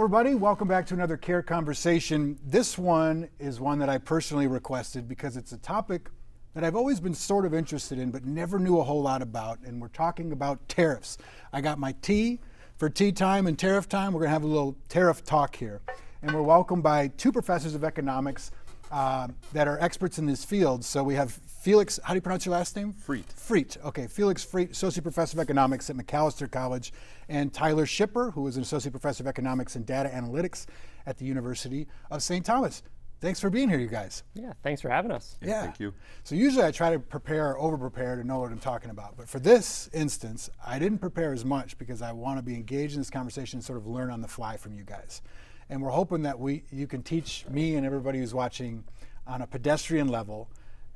everybody. Welcome back to another CARE Conversation. This one is one that I personally requested because it's a topic that I've always been sort of interested in but never knew a whole lot about, and we're talking about tariffs. I got my tea for tea time and tariff time. We're going to have a little tariff talk here. And we're welcomed by two professors of economics that are experts in this field. So we have Felix, how do you pronounce your last name? Freet. Freet, okay. Felix Freet, Associate Professor of Economics at Macalester College, and Tyler Shipper, who is an Associate Professor of Economics and Data Analytics at the University of St. Thomas. Thanks for being here, you guys. Yeah, thanks for having us. Yeah. Thank you. So usually I try to prepare or over-prepare to know what I'm talking about. But for this instance, I didn't prepare as much because I want to be engaged in this conversation and sort of learn on the fly from you guys. And we're hoping that you can teach me and everybody who's watching on a pedestrian level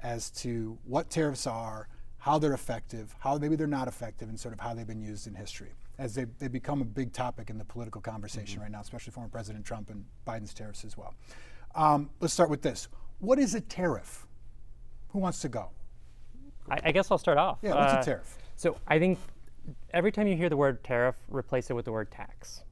as to what tariffs are, how they're effective, how maybe they're not effective, and sort of how they've been used in history, as they become a big topic in the political conversation right now, especially former President Trump and Biden's tariffs as well. Let's start with this. What is a tariff? Who wants to go? I guess I'll start off. Yeah, what's a tariff? So I think every time you hear the word tariff, replace it with the word tax.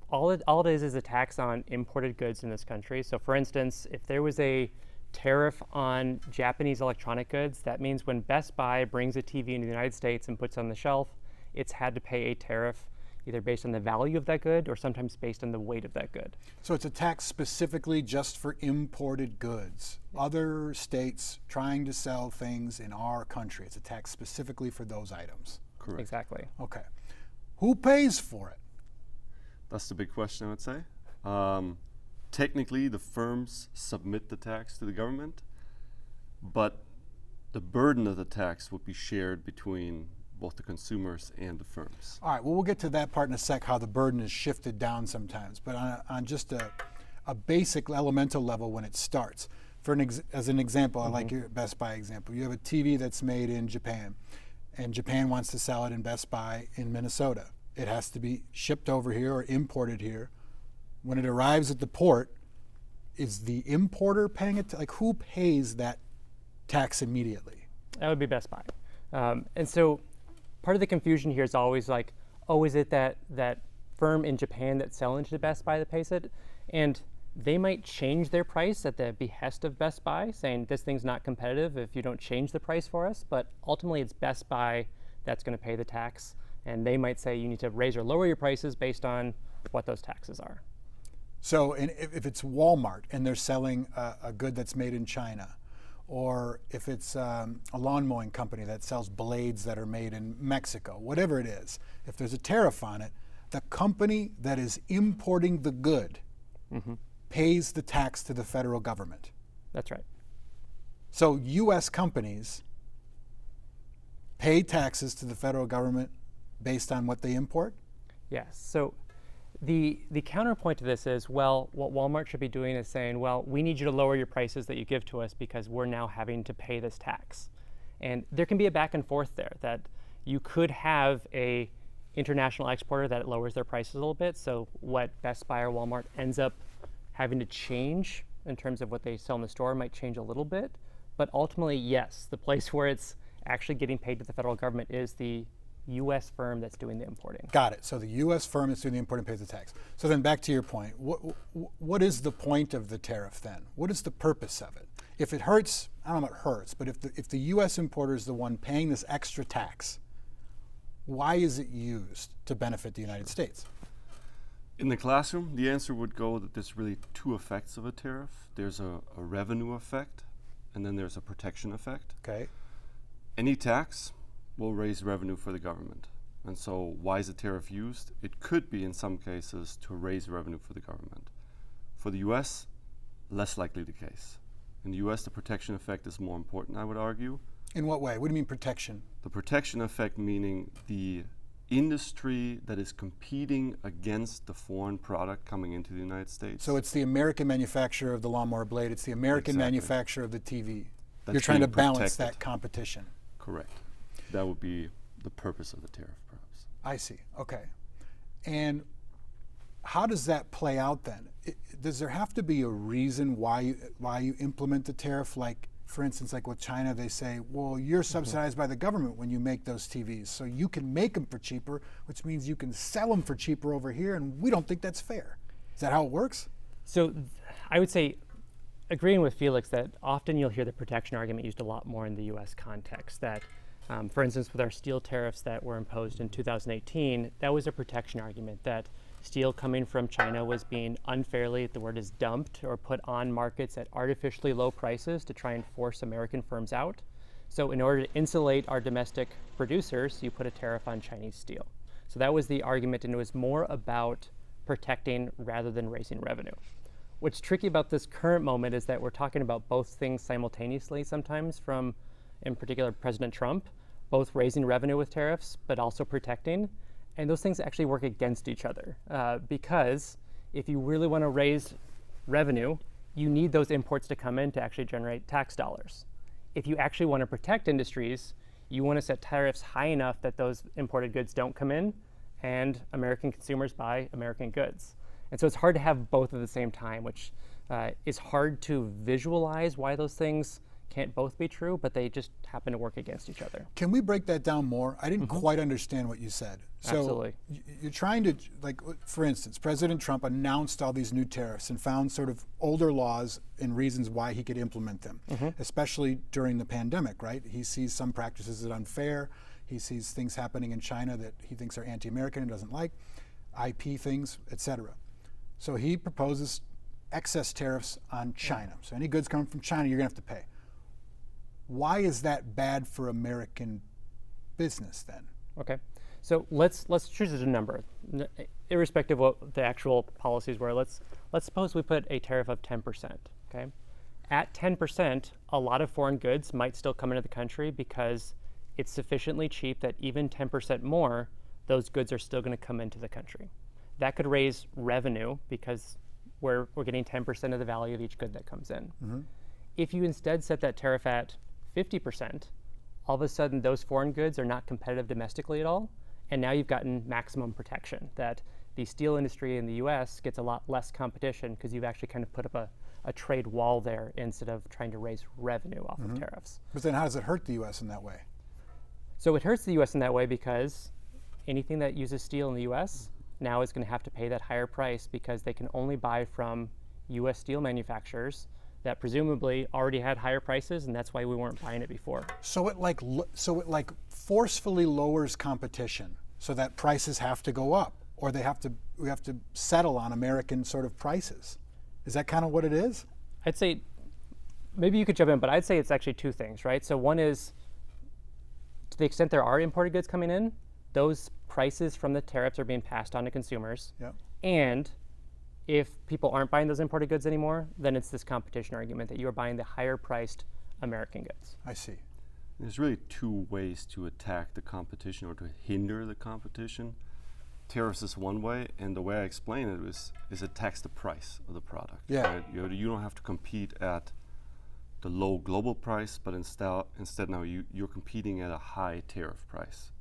All it is a tax on imported goods in this country. So for instance, if there was a tariff on Japanese electronic goods, that means when Best Buy brings a TV into the United States and puts it on the shelf, it's had to pay a tariff either based on the value of that good or sometimes based on the weight of that good. So it's a tax specifically just for imported goods. Other states trying to sell things in our country, it's a tax specifically for those items. Correct. Exactly. Okay. Who pays for it? That's the big question, I would say. Technically, the firms submit the tax to the government, but the burden of the tax would be shared between both the consumers and the firms. All right, well, we'll get to that part in a sec, how the burden is shifted down sometimes. But on just a basic elemental level when it starts, as an example, I like your Best Buy example. You have a TV that's made in Japan, and Japan wants to sell it in Best Buy in Minnesota. It has to be shipped over here or imported here. When it arrives at the port, is the importer paying it? Like, who pays that tax immediately? That would be Best Buy. And so part of the confusion here is always like, oh, is it that firm in Japan that's selling to Best Buy that pays it? And they might change their price at the behest of Best Buy, saying this thing's not competitive if you don't change the price for us. But ultimately, it's Best Buy that's going to pay the tax. And they might say you need to raise or lower your prices based on what those taxes are. So if it's Walmart and they're selling a good that's made in China, or if it's a lawn mowing company that sells blades that are made in Mexico, whatever it is, if there's a tariff on it, the company that is importing the good pays the tax to the federal government. That's right. So U.S. companies pay taxes to the federal government based on what they import? Yes. So the counterpoint to this is, well, what Walmart should be doing is saying, well, we need you to lower your prices that you give to us because we're now having to pay this tax. And there can be a back and forth there, that you could have a international exporter that lowers their prices a little bit. So what Best Buy or Walmart ends up having to change in terms of what they sell in the store might change a little bit. But ultimately, yes, the place where it's actually getting paid to the federal government is the U.S. firm that's doing the importing. Got it. So the U.S. firm that's doing the importing pays the tax. So then back to your point, what is the point of the tariff then? What is the purpose of it? If it hurts, I don't know if it hurts, but if the U.S. importer is the one paying this extra tax, why is it used to benefit the United States? In the classroom, the answer would go that there's really two effects of a tariff. There's a revenue effect, and then there's a protection effect. Okay. Any tax will raise revenue for the government. And so why is a tariff used? It could be in some cases to raise revenue for the government. For the US, less likely the case. In the US, the protection effect is more important, I would argue. In what way? What do you mean protection? The protection effect meaning the industry that is competing against the foreign product coming into the United States. So it's the American manufacturer of the lawnmower blade, it's the American manufacturer of the TV. That's You're trying to being balance protected. that competition. Correct. That would be the purpose of the tariff, perhaps. I see. Okay. And how does that play out then? Does there have to be a reason why you implement the tariff? Like, for instance, like with China, they say, well, you're subsidized by the government when you make those TVs, so you can make them for cheaper, which means you can sell them for cheaper over here, and we don't think that's fair. Is that how it works? So I would say, agreeing with Felix, that often you'll hear the protection argument used a lot more in the US context. That, for instance, with our steel tariffs that were imposed in 2018, that was a protection argument that steel coming from China was being unfairly, the word is dumped, or put on markets at artificially low prices to try and force American firms out. So in order to insulate our domestic producers, you put a tariff on Chinese steel. So that was the argument, and it was more about protecting rather than raising revenue. What's tricky about this current moment is that we're talking about both things simultaneously sometimes from, in particular, President Trump, both raising revenue with tariffs, but also protecting. And those things actually work against each other because if you really want to raise revenue, you need those imports to come in to actually generate tax dollars. If you actually want to protect industries, you want to set tariffs high enough that those imported goods don't come in and American consumers buy American goods. And so it's hard to have both at the same time, which is hard to visualize why those things can't both be true, but they just happen to work against each other. Can we break that down more? I didn't quite understand what you said. So Absolutely. You're trying to, like, for instance, President Trump announced all these new tariffs and found sort of older laws and reasons why he could implement them, especially during the pandemic, right? He sees some practices as unfair. He sees things happening in China that he thinks are anti-American and doesn't like, IP things, et cetera. So he proposes excess tariffs on China. So any goods coming from China, you're gonna have to pay. Why is that bad for American business then? Okay, so let's choose a number, irrespective of what the actual policies were. Let's suppose we put a tariff of 10%. Okay, at 10%, a lot of foreign goods might still come into the country because it's sufficiently cheap that even 10% more, those goods are still going to come into the country. That could raise revenue because we're getting 10% of the value of each good that comes in. If you instead set that tariff at 50%, all of a sudden those foreign goods are not competitive domestically at all, and now you've gotten maximum protection, that the steel industry in the US gets a lot less competition because you've actually kind of put up a trade wall there instead of trying to raise revenue off of tariffs. But then how does it hurt the US in that way? So it hurts the US in that way because anything that uses steel in the US now is going to have to pay that higher price because they can only buy from US steel manufacturers that presumably already had higher prices, and that's why we weren't buying it before. So it like forcefully lowers competition so that prices have to go up, or we have to settle on American sort of prices. Is that kind of what it is? I'd say, maybe you could jump in, but I'd say it's actually two things, right? So one is, to the extent there are imported goods coming in, those prices from the tariffs are being passed on to consumers. Yep. And if people aren't buying those imported goods anymore, then it's this competition argument that you are buying the higher priced American goods. I see. There's really two ways to attack the competition or to hinder the competition. Tariffs is one way, and the way I explain it is it tax the price of the product. Yeah. Right? You don't have to compete at the low global price, but instead now you're competing at a high tariff price,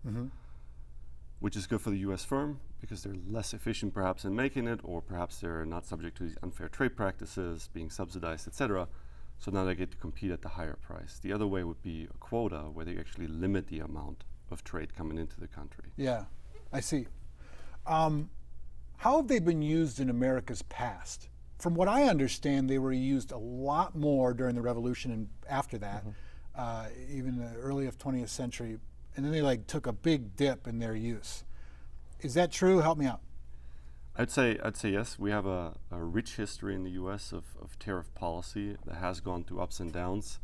which is good for the U.S. firm because they're less efficient perhaps in making it, or perhaps they're not subject to these unfair trade practices, being subsidized, etc. So now they get to compete at the higher price. The other way would be a quota where they actually limit the amount of trade coming into the country. Yeah, I see. How have they been used in America's past? From what I understand, they were used a lot more during the Revolution and after that, even the early of 20th century, and then they took a big dip in their use. Is that true? Help me out. I'd say yes. We have a rich history in the U.S. of tariff policy that has gone through ups and downs.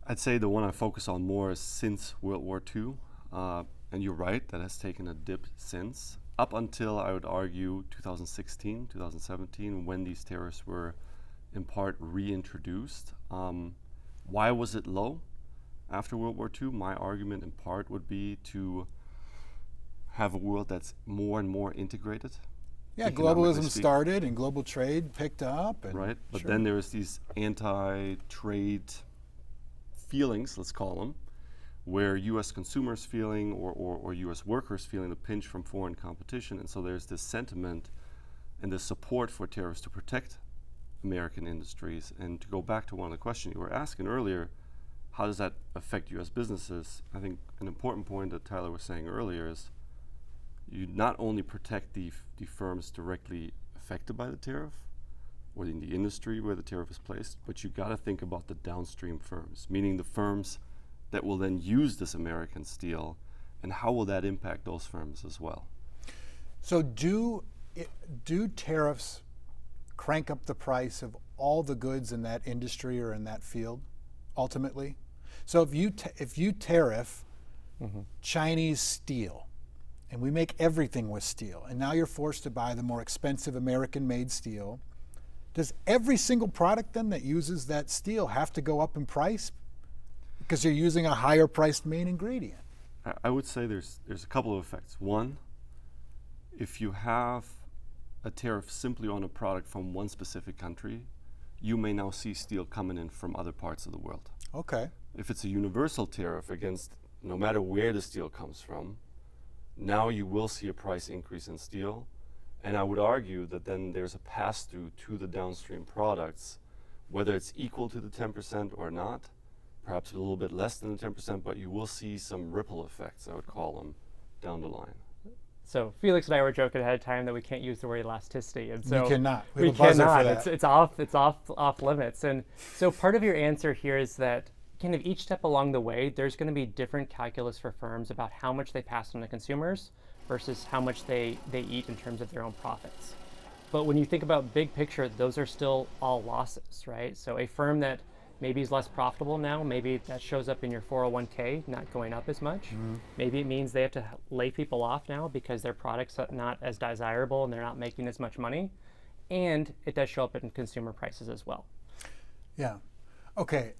I'd say the one I focus on more is since World War II, and you're right, that has taken a dip since. Up until, I would argue, 2016, 2017, when these tariffs were in part reintroduced. Why was it low after World War II? My argument in part would be to have a world that's more and more integrated. Yeah, economically globalism speaking. started and global trade picked up. And Right, but sure. then there's these anti-trade feelings, let's call them, where U.S. consumers feeling or U.S. workers feeling the pinch from foreign competition, and so there's this sentiment and this support for tariffs to protect American industries. And to go back to one of the questions you were asking earlier, how does that affect U.S. businesses? I think an important point that Tyler was saying earlier is you not only protect the firms directly affected by the tariff or in the industry where the tariff is placed, but you got to think about the downstream firms, meaning the firms that will then use this American steel, and how will that impact those firms as well? So do tariffs crank up the price of all the goods in that industry or in that field ultimately? So if you tariff Chinese steel, and we make everything with steel, and now you're forced to buy the more expensive American-made steel, does every single product then that uses that steel have to go up in price because you're using a higher priced main ingredient? I would say there's a couple of effects. One, if you have a tariff simply on a product from one specific country, you may now see steel coming in from other parts of the world. Okay. If it's a universal tariff against no matter where the steel comes from, now you will see a price increase in steel. And I would argue that then there's a pass-through to the downstream products, whether it's equal to the 10% or not, perhaps a little bit less than the 10%, but you will see some ripple effects, I would call them, down the line. So Felix and I were joking ahead of time that we can't use the word elasticity, and so You cannot. We We have a buzzer for cannot. that. It's off limits. And so part of your answer here is that kind of each step along the way, there's going to be different calculus for firms about how much they pass on to consumers versus how much they eat in terms of their own profits. But when you think about big picture, those are still all losses, right? So a firm that maybe is less profitable now, maybe that shows up in your 401k not going up as much. Maybe it means they have to lay people off now because their products are not as desirable and they're not making as much money. And it does show up in consumer prices as well. Yeah. Okay.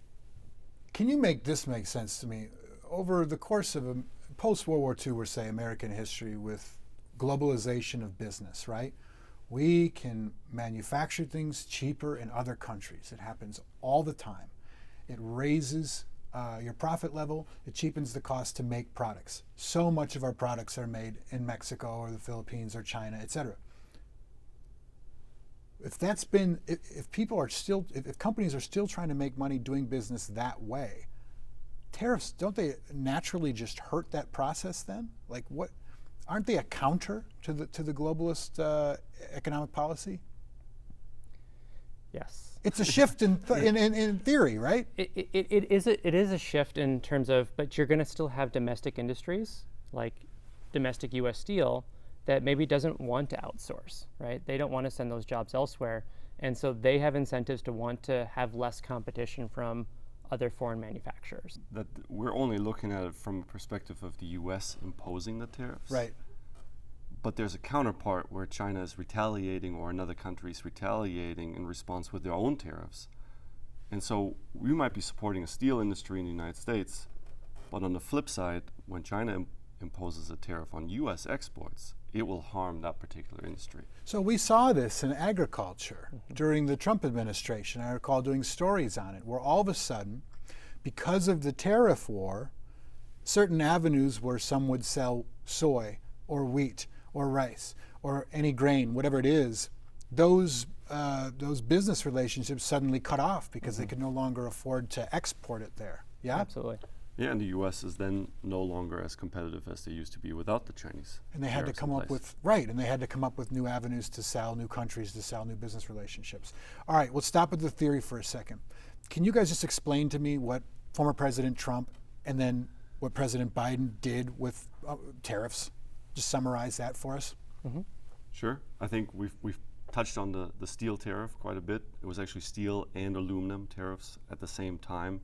Can you make this make sense to me? Over the course of post-World War II, we're saying American history with globalization of business, right? We can manufacture things cheaper in other countries. It happens all the time. It raises your profit level. It cheapens the cost to make products. So much of our products are made in Mexico or the Philippines or China, etc. If people are still, if companies are still trying to make money doing business that way, tariffs, don't they naturally just hurt that process then? Like what? Aren't they a counter to the globalist economic policy? Yes. It's a shift in theory, right? It is a shift in terms of, but you're going to still have domestic industries like domestic U.S. Steel that maybe doesn't want to outsource, right? They don't want to send those jobs elsewhere. And so they have incentives to want to have less competition from other foreign manufacturers. That we're only looking at it from a perspective of the U.S. imposing the tariffs. Right. But there's a counterpart where China is retaliating or another country is retaliating in response with their own tariffs. And so we might be supporting a steel industry in the United States, but on the flip side, when China imposes a tariff on U.S. exports, it will harm that particular industry. So we saw this in agriculture during the Trump administration. I recall doing stories on it, where all of a sudden, because of the tariff war, certain avenues where some would sell soy or wheat or rice or any grain, whatever it is, those business relationships suddenly cut off because they could no longer afford to export it there. Yeah? Absolutely. Yeah, and the U.S. is then no longer as competitive as they used to be without the Chinese. And they had to tariffs come in up place. and they had to come up with new avenues to sell, new countries to sell, new business relationships. All right, we'll stop with the theory for a second. Can you guys just explain to me what former President Trump and then what President Biden did with tariffs? Just summarize that for us. Sure. I think we've touched on the steel tariff quite a bit. It was actually steel and aluminum tariffs at the same time.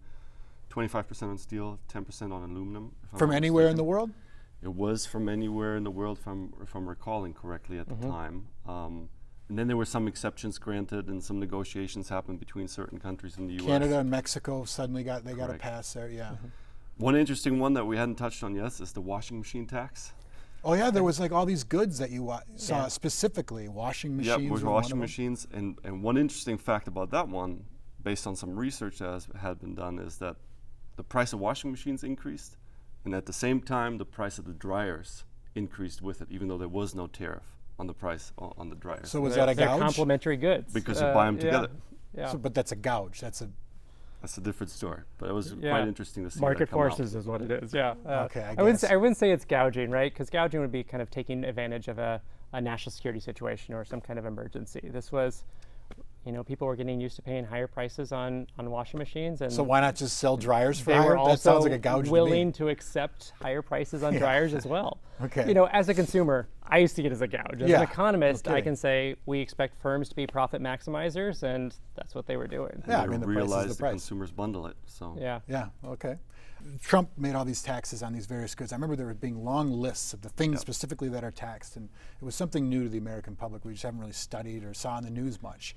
25% on steel, 10% on aluminum. if I'm From not anywhere in mistaken. the world? It was from anywhere in the world, if I'm recalling correctly at the time. And then there were some exceptions granted, and some negotiations happened between certain countries in the U.S. Canada and Mexico suddenly got a Correct. pass there, yeah. One interesting one that we hadn't touched on yet is the washing machine tax. Oh yeah, there was like all these goods that you saw Yeah. specifically, washing machines. Yep, with were one of washing them. machines. And one interesting fact about that one, based on some research that had been done, is that the price of washing machines increased, and at the same time, the price of the dryers increased with it, even though there was no tariff on the price on the dryers. So was that a They're gouge? complementary goods. Because you buy them together. Yeah. But that's a gouge. That's That's a different story, but it was Yeah. quite interesting to see Market that come out. forces is what it is. Yeah. Okay, I wouldn't guess. say it's gouging, right? Because gouging would be kind of taking advantage of a a national security situation or some kind of emergency. This was, people were getting used to paying higher prices on washing machines, and So why not just sell dryers for they higher? were also That sounds like a gouge willing to to accept higher prices on dryers as well. Okay. As a consumer, I used to get it as a gouge. As Yeah, an economist, no I kidding. can say we expect firms to be profit maximizers, and that's what they were doing. Yeah, I They mean, the price is realize the the price. consumers bundle it. So Yeah. Yeah, okay. Trump made all these taxes on these various goods. I remember there being long lists of the things specifically that are taxed, and it was something new to the American public we just haven't really studied or saw in the news much.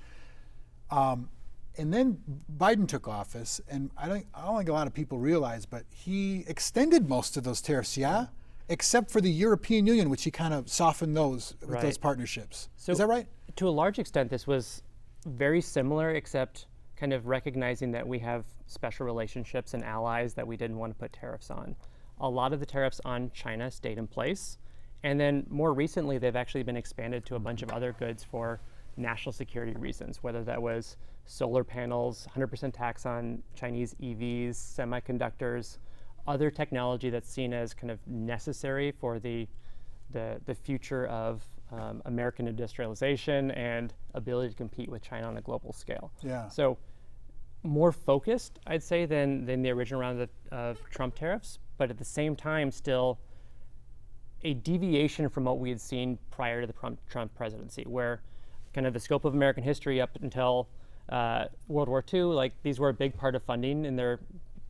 And then Biden took office, and I don't think a lot of people realize, but he extended most of those tariffs, yeah? Except for the European Union, which he kind of softened those with those Right. partnerships. So Is that right? To a large extent, this was very similar, except kind of recognizing that we have special relationships and allies that we didn't want to put tariffs on. A lot of the tariffs on China stayed in place. And then more recently, they've actually been expanded to a bunch of other goods for national security reasons, whether that was solar panels, 100% tax on Chinese EVs, semiconductors, other technology that's seen as kind of necessary for the future of American industrialization and ability to compete with China on a global scale. Yeah. So more focused, I'd say, than the original round of Trump tariffs, but at the same time, still a deviation from what we had seen prior to the Trump presidency, where kind of the scope of American history up until World War II, like these were a big part of funding in their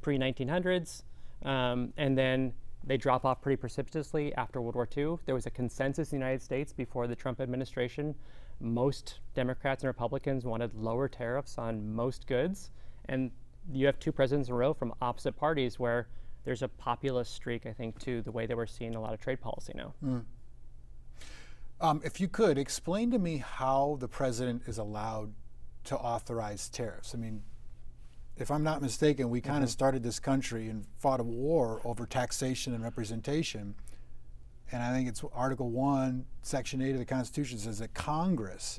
pre-1900s, and then they drop off pretty precipitously after World War II. There was a consensus in the United States before the Trump administration. Most Democrats and Republicans wanted lower tariffs on most goods, and you have two presidents in a row from opposite parties where there's a populist streak, I think, to the way that we're seeing a lot of trade policy now. If you could, explain to me how the president is allowed to authorize tariffs. I mean, if I'm not mistaken, we kind of started this country and fought a war over taxation and representation. And I think it's Article 1, Section 8 of the Constitution says that Congress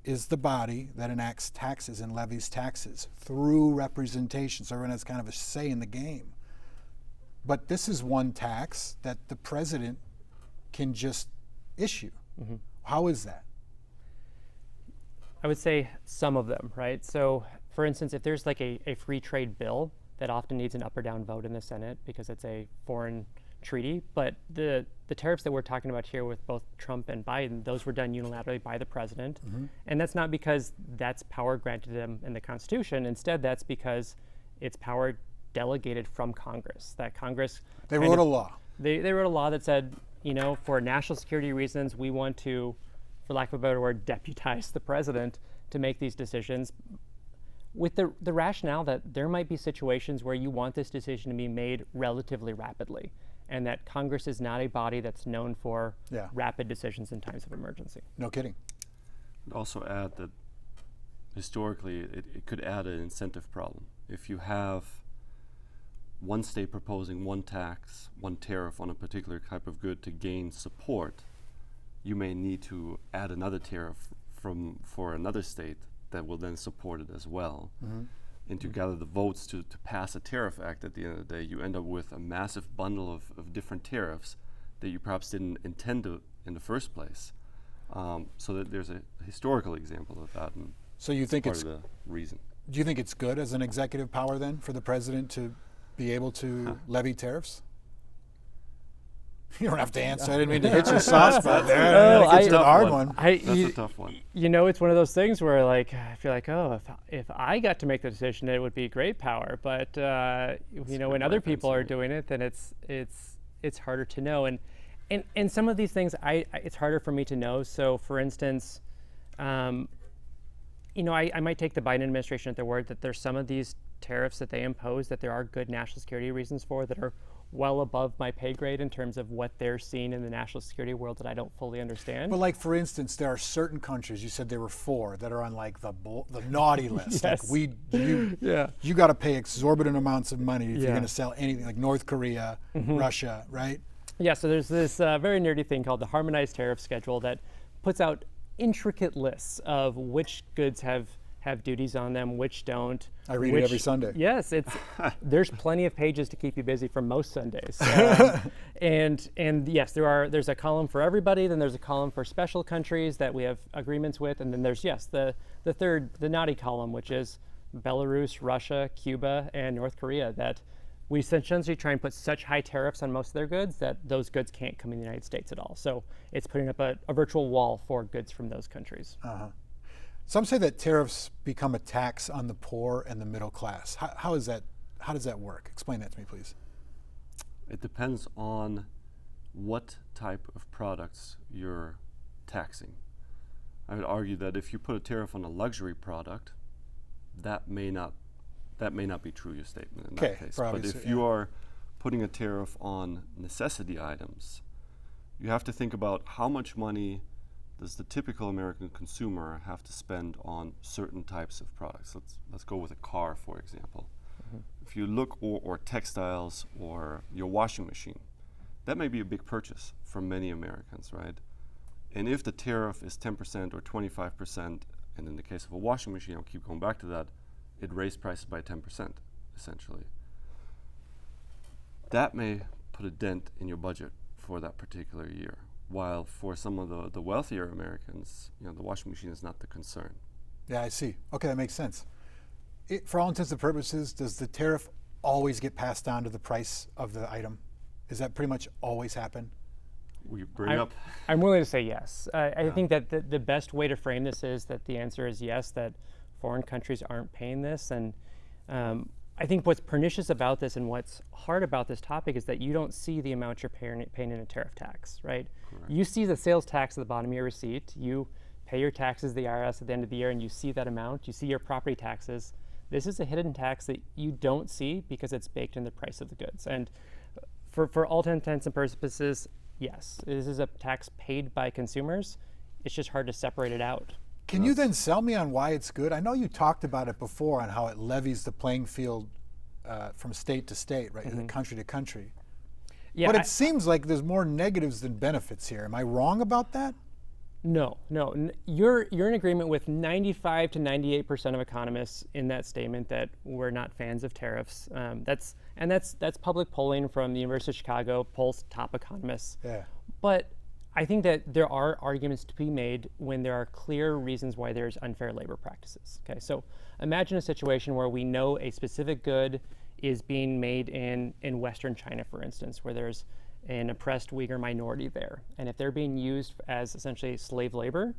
is the body that enacts taxes and levies taxes through representation. So everyone has kind of a say in the game. But this is one tax that the president can just issue. How is that? I would say some of them, right? So, for instance, if there's like a free trade bill that often needs an up or down vote in the Senate because it's a foreign treaty, but the tariffs that we're talking about here with both Trump and Biden, those were done unilaterally by the president. And that's not because that's power granted them in the Constitution. Instead, that's because it's power delegated from Congress, that Congress... They wrote a law. They wrote a law that said, for national security reasons, we want to, for lack of a better word, deputize the president to make these decisions with the rationale that there might be situations where you want this decision to be made relatively rapidly, and that Congress is not a body that's known for rapid decisions in times of emergency. No kidding. I'd also add that historically it could add an incentive problem. If you have one state proposing one tax, one tariff on a particular type of good to gain support, you may need to add another tariff for another state that will then support it as well. And to gather the votes to pass a tariff act at the end of the day, you end up with a massive bundle of different tariffs that you perhaps didn't intend to in the first place. So that there's a historical example of that. And So you think part it's, of the reason. do you think it's good as an executive power then for the president to be able to levy tariffs? You don't have to answer. I didn't mean to hit your soft spot there. Oh, I think it's a I- hard one. That's a tough one. It's one of those things where like I feel like, oh, if I got to make the decision, it would be great power. But when other people are doing it, then it's harder to know. And some of these things, it's harder for me to know. So, for instance, I might take the Biden administration at their word that there's some of these tariffs that they impose that there are good national security reasons for that are well above my pay grade in terms of what they're seeing in the national security world that I don't fully understand. But like, for instance, there are certain countries, you said there were 4, that are on like the naughty list. Yes. Like you got to pay exorbitant amounts of money if you're going to sell anything, like North Korea, Russia, right? Yeah, so there's this very nerdy thing called the Harmonized Tariff Schedule that puts out intricate lists of which goods have have duties on them, which don't. I read it every Sunday. Yes, there's plenty of pages to keep you busy for most Sundays. And yes, there's a column for everybody, then there's a column for special countries that we have agreements with, and then there's, the third, the naughty column, which is Belarus, Russia, Cuba, and North Korea, that we essentially try and put such high tariffs on most of their goods that those goods can't come in the United States at all. So it's putting up a virtual wall for goods from those countries. Some say that tariffs become a tax on the poor and the middle class. How does that work? Explain that to me, please. It depends on what type of products you're taxing. I would argue that if you put a tariff on a luxury product, that may not be true, your statement in that case. But if you are putting a tariff on necessity items, you have to think about how much money does the typical American consumer have to spend on certain types of products. Let's go with a car, for example. If you look, or textiles, or your washing machine, that may be a big purchase for many Americans, right? And if the tariff is 10% or 25%, and in the case of a washing machine, I'll keep going back to that, it raised prices by 10%, essentially. That may put a dent in your budget for that particular year. While for some of the wealthier Americans, the washing machine is not the concern. Yeah, I see. Okay, that makes sense. For all intents and purposes, does the tariff always get passed down to the price of the item? Does that pretty much always happen? I'm willing to say yes. I think that the best way to frame this is that the answer is yes, that foreign countries aren't paying this. And I think what's pernicious about this and what's hard about this topic is that you don't see the amount you're paying in a tariff tax, right? Correct. You see the sales tax at the bottom of your receipt. You pay your taxes to the IRS at the end of the year, and you see that amount. You see your property taxes. This is a hidden tax that you don't see because it's baked in the price of the goods. And for all intents and purposes, yes, this is a tax paid by consumers. It's just hard to separate it out. Can you then sell me on why it's good? I know you talked about it before on how it levies the playing field from state to state, right, and country to country. Yeah, but it seems like there's more negatives than benefits here. Am I wrong about that? No. You're in agreement with 95 to 98% of economists in that statement that we're not fans of tariffs. That's public polling from the University of Chicago, polls top economists. Yeah. But I think that there are arguments to be made when there are clear reasons why there's unfair labor practices. Okay, so imagine a situation where we know a specific good is being made in Western China, for instance, where there's an oppressed Uyghur minority there. And if they're being used as essentially slave labor,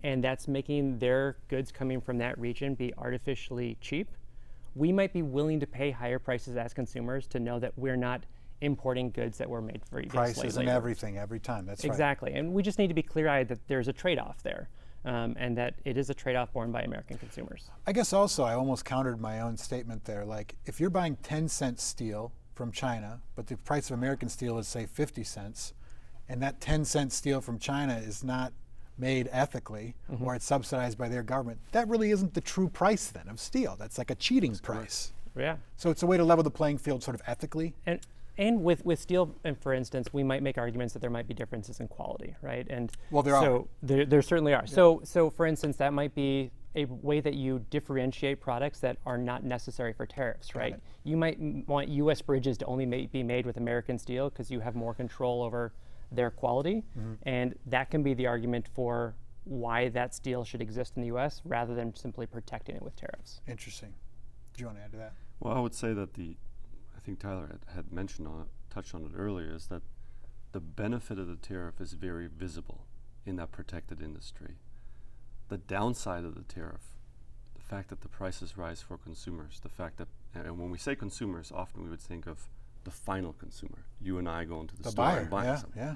and that's making their goods coming from that region be artificially cheap, we might be willing to pay higher prices as consumers to know that we're not importing goods that were made for prices and everything every time. That's exactly. Right. And we just need to be clear-eyed that there's a trade-off there, and that it is a trade-off borne by American consumers. I guess also I almost countered my own statement there. Like if you're buying 10-cent steel from China, but the price of American steel is say 50 cents, and that 10-cent steel from China is not made ethically, or it's subsidized by their government, that really isn't the true price then of steel. That's like a cheating price. Yeah. So it's a way to level the playing field sort of ethically. And with steel, for instance, we might make arguments that there might be differences in quality, right? And well, there are. There certainly are. Yeah. So for instance, that might be a way that you differentiate products that are not necessary for tariffs, right? You might want U.S. bridges to only be made with American steel because you have more control over their quality, and that can be the argument for why that steel should exist in the U.S. rather than simply protecting it with tariffs. Interesting. Do you want to add to that? Well, I would say that I think Tyler had touched on it earlier, is that the benefit of the tariff is very visible in that protected industry. The downside of the tariff, the fact that the prices rise for consumers, the fact that, and when we say consumers, often we would think of the final consumer, you and I going to the store buyer, and buying something. Yeah.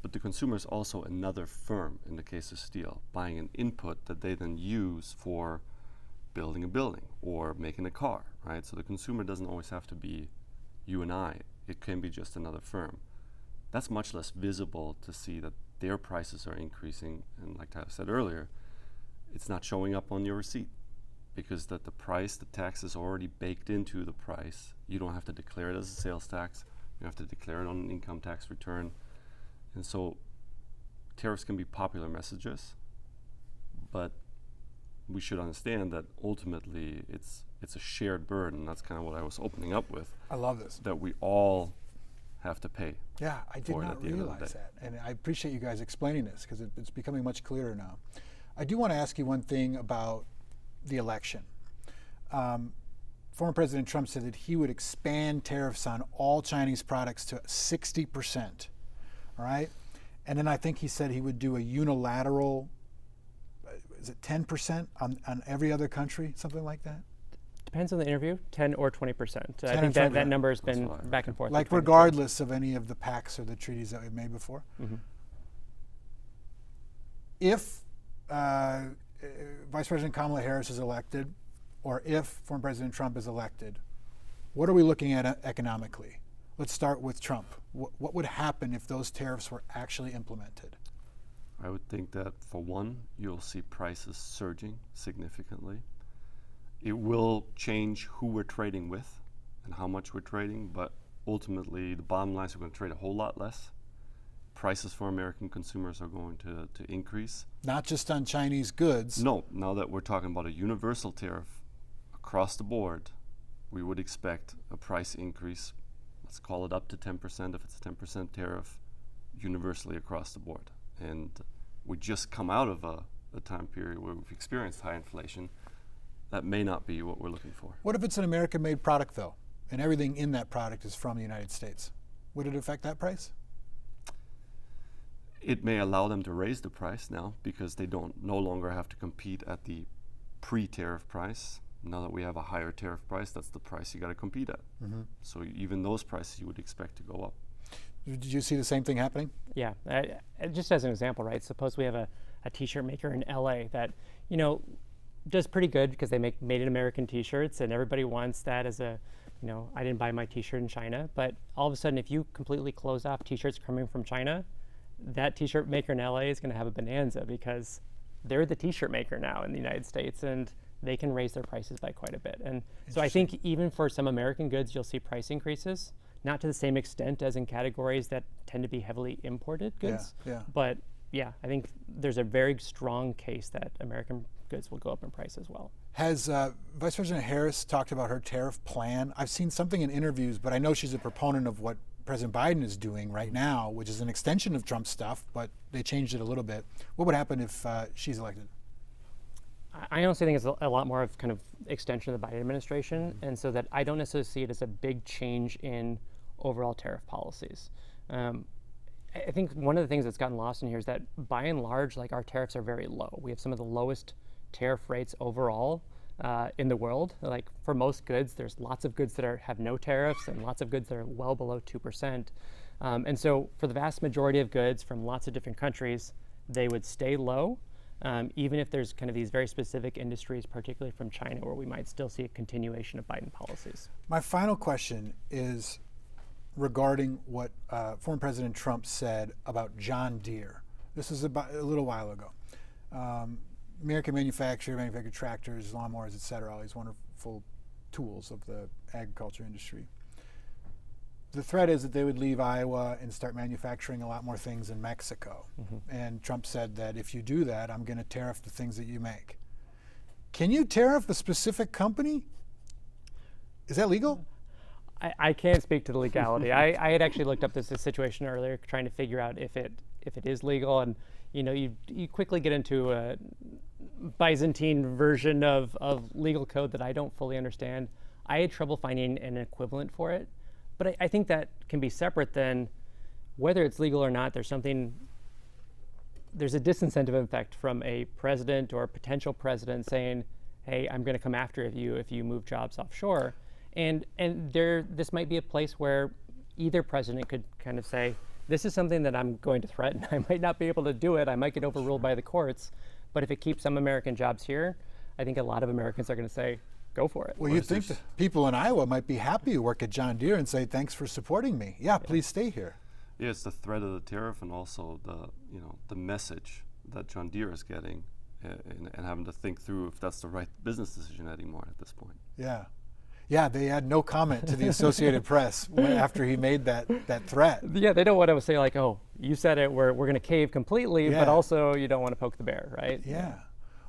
But the consumer is also another firm, in the case of steel, buying an input that they then use for building a building or making a car, right? So the consumer doesn't always have to be you and I. It can be just another firm. That's much less visible to see that their prices are increasing, and like Tyler said earlier, it's not showing up on your receipt because the price, the tax is already baked into the price. You don't have to declare it as a sales tax. You have to declare it on an income tax return. And so tariffs can be popular messages, but we should understand that ultimately it's a shared burden. That's kind of what I was opening up with, I love this. that we all have to pay. Yeah, I did for it not at the end of the realize day. that. And I appreciate you guys explaining this because it's becoming much clearer now. I do want to ask you one thing about the election. Former President Trump said that he would expand tariffs on all Chinese products to 60%. All right? And then I think he said he would do a unilateral, is it 10% on every other country, something like that? Depends on the interview, 10 or 20%. I 10 or think that 20%. number has That's been what I back and forth. Like between the two. regardless of any of the pacts or the treaties that we've made before? If Vice President Kamala Harris is elected, or if former President Trump is elected, what are we looking at economically? Let's start with Trump. What would happen if those tariffs were actually implemented? I would think that, for one, you'll see prices surging significantly. It will change who we're trading with and how much we're trading, but ultimately the bottom line is we're going to trade a whole lot less. Prices for American consumers are going to increase. Not just on Chinese goods. No, now that we're talking about a universal tariff across the board, we would expect a price increase, let's call it up to 10% if it's a 10% tariff, universally across the board. And we just come out of a time period where we've experienced high inflation. That may not be what we're looking for. What if it's an American-made product, though, and everything in that product is from the United States? Would it affect that price? It may allow them to raise the price now because they no longer have to compete at the pre-tariff price. Now that we have a higher tariff price, that's the price you got to compete at. So even those prices you would expect to go up. Did you see the same thing happening? Yeah, just as an example, right? Suppose we have a T-shirt maker in LA that, does pretty good because they make made in American T-shirts, and everybody wants that as a, I didn't buy my T-shirt in China. But all of a sudden, if you completely close off T-shirts coming from China, that T-shirt maker in LA is going to have a bonanza because they're the T-shirt maker now in the United States, and they can raise their prices by quite a bit. And so I think even for some American goods, you'll see price increases, not to the same extent as in categories that tend to be heavily imported goods. Yeah. But yeah, I think there's a very strong case that American goods will go up in price as well. Has Vice President Harris talked about her tariff plan? I've seen something in interviews, but I know she's a proponent of what President Biden is doing right now, which is an extension of Trump's stuff, but they changed it a little bit. What would happen if she's elected? I honestly think it's a lot more of kind of extension of the Biden administration, and so that I don't necessarily see it as a big change in overall tariff policies. I think one of the things that's gotten lost in here is that by and large, like, our tariffs are very low. We have some of the lowest tariff rates overall in the world. Like, for most goods, there's lots of goods that have no tariffs and lots of goods that are well below 2%. And so for the vast majority of goods from lots of different countries, they would stay low, even if there's kind of these very specific industries, particularly from China, where we might still see a continuation of Biden policies. My final question is regarding what former President Trump said about John Deere. This is about a little while ago. American manufactured tractors, lawnmowers, et cetera, all these wonderful tools of the agriculture industry. The threat is that they would leave Iowa and start manufacturing a lot more things in Mexico. And Trump said that if you do that, I'm going to tariff the things that you make. Can you tariff a specific company? Is that legal? I can't speak to the legality. I had actually looked up this situation earlier, trying to figure out if it is legal, and you quickly get into a Byzantine version of legal code that I don't fully understand. I had trouble finding an equivalent for it, but I think that can be separate than whether it's legal or not. There's a disincentive effect from a president or a potential president saying, "Hey, I'm going to come after you if you move jobs offshore." And this might be a place where either president could kind of say, this is something that I'm going to threaten. I might not be able to do it. I might get overruled by the courts. But if it keeps some American jobs here, I think a lot of Americans are going to say, go for it. Well, you'd think that people in Iowa might be happy to work at John Deere and say, thanks for supporting me. Yeah, please stay here. Yeah, it's the threat of the tariff and also the message that John Deere is getting and having to think through if that's the right business decision anymore at this point. Yeah. Yeah, they had no comment to the Associated Press after he made that threat. Yeah, they don't want to say like, oh, you said it, we're going to cave completely, Yeah. but also you don't want to poke the bear, right? Yeah.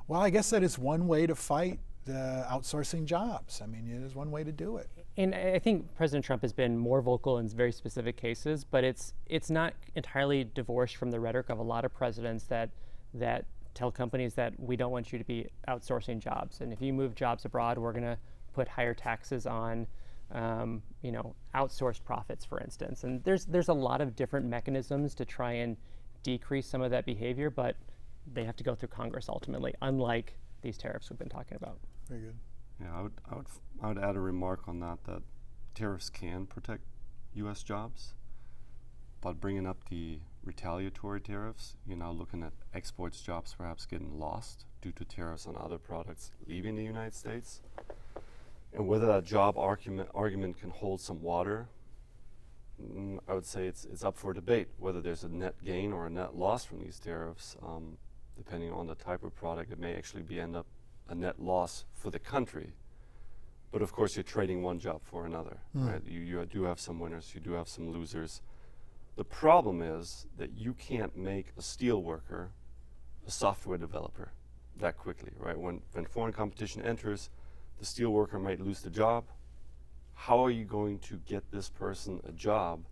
Well, I guess that is one way to fight the outsourcing jobs. I mean, it is one way to do it. And I think President Trump has been more vocal in very specific cases, but it's not entirely divorced from the rhetoric of a lot of presidents that tell companies that we don't want you to be outsourcing jobs, and if you move jobs abroad, we're going to put higher taxes on outsourced profits, for instance. And there's a lot of different mechanisms to try and decrease some of that behavior, but they have to go through Congress ultimately, unlike these tariffs we've been talking about. Very good. Yeah, I would add a remark on that tariffs can protect U.S. jobs, but bringing up the retaliatory tariffs, you're now looking at exports jobs perhaps getting lost due to tariffs on other products leaving the United States. And whether that job argument can hold some water, I would say it's up for debate, whether there's a net gain or a net loss from these tariffs. Depending on the type of product, it may actually end up a net loss for the country. But of course, you're trading one job for another, right? You do have some winners, you do have some losers. The problem is that you can't make a steel worker a software developer that quickly, right? When foreign competition enters, the steel worker might lose the job. How are you going to get this person a job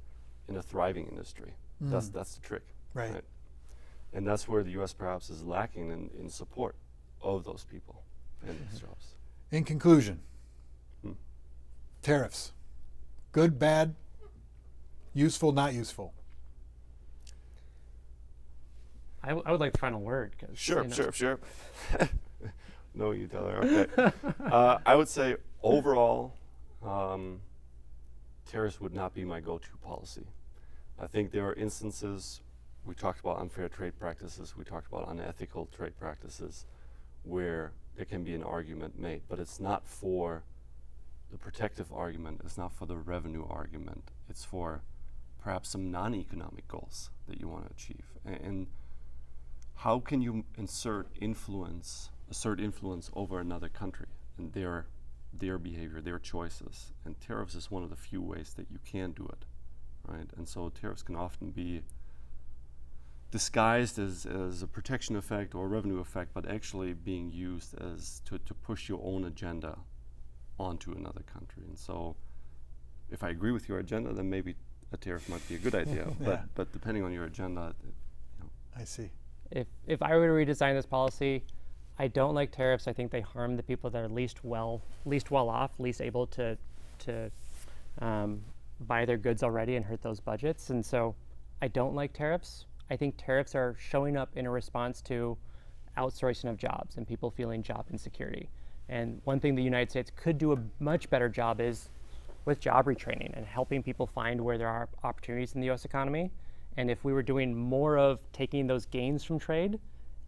in a thriving industry? That's the trick, Right. And that's where the U.S. perhaps is lacking in support of those people and these jobs. In conclusion, tariffs, good, bad, useful, not useful. I would like the final word. Sure. No, you tell her. Okay. I would say overall, tariffs would not be my go-to policy. I think there are instances, we talked about unfair trade practices, we talked about unethical trade practices, where there can be an argument made, but it's not for the protective argument, it's not for the revenue argument, it's for perhaps some non-economic goals that you want to achieve. And how can you assert influence over another country and their behavior, their choices? And tariffs is one of the few ways that you can do it, right? And so tariffs can often be disguised as a protection effect or a revenue effect, but actually being used as to push your own agenda onto another country. And so if I agree with your agenda, then maybe a tariff might be a good idea. Yeah. But depending on your agenda, I see. If I were to redesign this policy, I don't like tariffs. I think they harm the people that are least well off, least able to buy their goods already and hurt those budgets. And so I don't like tariffs. I think tariffs are showing up in a response to outsourcing of jobs and people feeling job insecurity. And one thing the United States could do a much better job is with job retraining and helping people find where there are opportunities in the U.S. economy. And if we were doing more of taking those gains from trade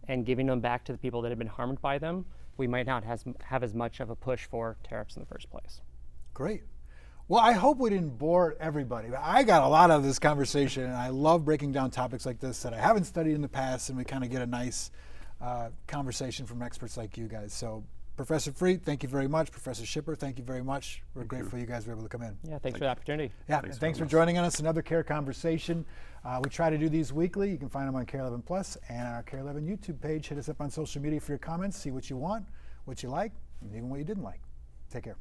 and giving them back to the people that have been harmed by them, we might not have as much of a push for tariffs in the first place. Great. Well, I hope we didn't bore everybody. I got a lot out of this conversation, and I love breaking down topics like this that I haven't studied in the past, and we kind of get a nice conversation from experts like you guys. So, Professor Freet, thank you very much. Professor Schipper, thank you very much. We're grateful you guys were able to come in. Yeah, thanks for the opportunity. Yeah, thanks for joining us. Another CARE Conversation. We try to do these weekly. You can find them on CARE 11 Plus and on our CARE 11 YouTube page. Hit us up on social media for your comments. See what you want, what you like, and even what you didn't like. Take care.